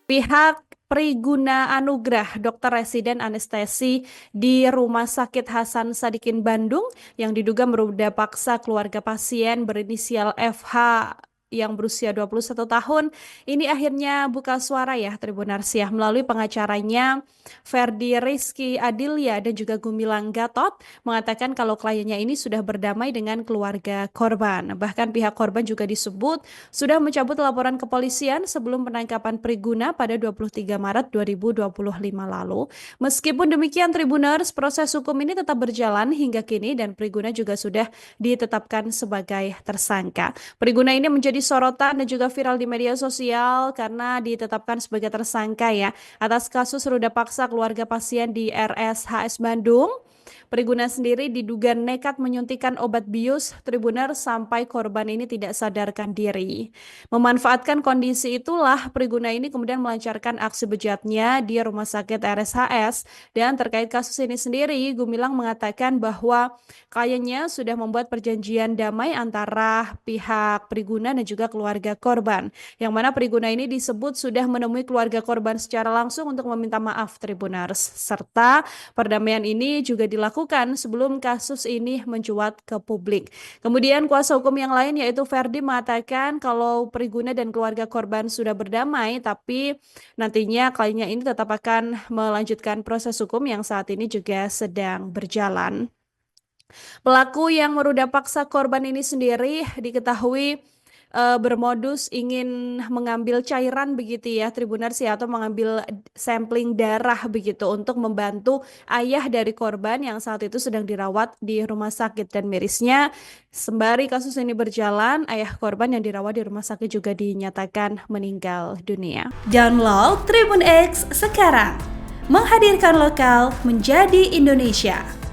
Pihak Priguna Anugrah Dokter Residen Anestesi di Rumah Sakit Hasan Sadikin Bandung yang diduga meruda paksa keluarga pasien berinisial FH yang berusia 21 tahun ini akhirnya buka suara ya Tribunars ya melalui pengacaranya Ferdi Rizky Adilia dan juga Gumilang Gatot mengatakan kalau kliennya ini sudah berdamai dengan keluarga korban. Bahkan pihak korban juga disebut sudah mencabut laporan kepolisian sebelum penangkapan Priguna pada 23 Maret 2025 lalu. Meskipun demikian Tribuners, proses hukum ini tetap berjalan hingga kini dan Priguna juga sudah ditetapkan sebagai tersangka. Priguna ini menjadi sorotan dan juga viral di media sosial karena ditetapkan sebagai tersangka ya atas kasus ruda paksa keluarga pasien di RSHS Bandung. Priguna sendiri diduga nekat menyuntikkan obat bius Tribuner sampai korban ini tidak sadarkan diri. Memanfaatkan kondisi itulah Priguna ini kemudian melancarkan aksi bejatnya di rumah sakit RSHS dan terkait kasus ini sendiri Gumilang mengatakan bahwa kliennya sudah membuat perjanjian damai antara pihak Priguna dan juga keluarga korban. Yang mana Priguna ini disebut sudah menemui keluarga korban secara langsung untuk meminta maaf Tribuners serta perdamaian ini juga dilakukan sebelum kasus ini mencuat ke publik. Kemudian kuasa hukum yang lain yaitu Ferdi mengatakan kalau Priguna dan keluarga korban sudah berdamai tapi nantinya kliennya ini tetap akan melanjutkan proses hukum yang saat ini juga sedang berjalan. Pelaku yang meruda paksa korban ini sendiri diketahui bermodus ingin mengambil cairan begitu ya Tribuners ya atau mengambil sampling darah begitu untuk membantu ayah dari korban yang saat itu sedang dirawat di rumah sakit dan mirisnya sembari kasus ini berjalan ayah korban yang dirawat di rumah sakit juga dinyatakan meninggal dunia. Download Tribun X sekarang, menghadirkan lokal menjadi Indonesia.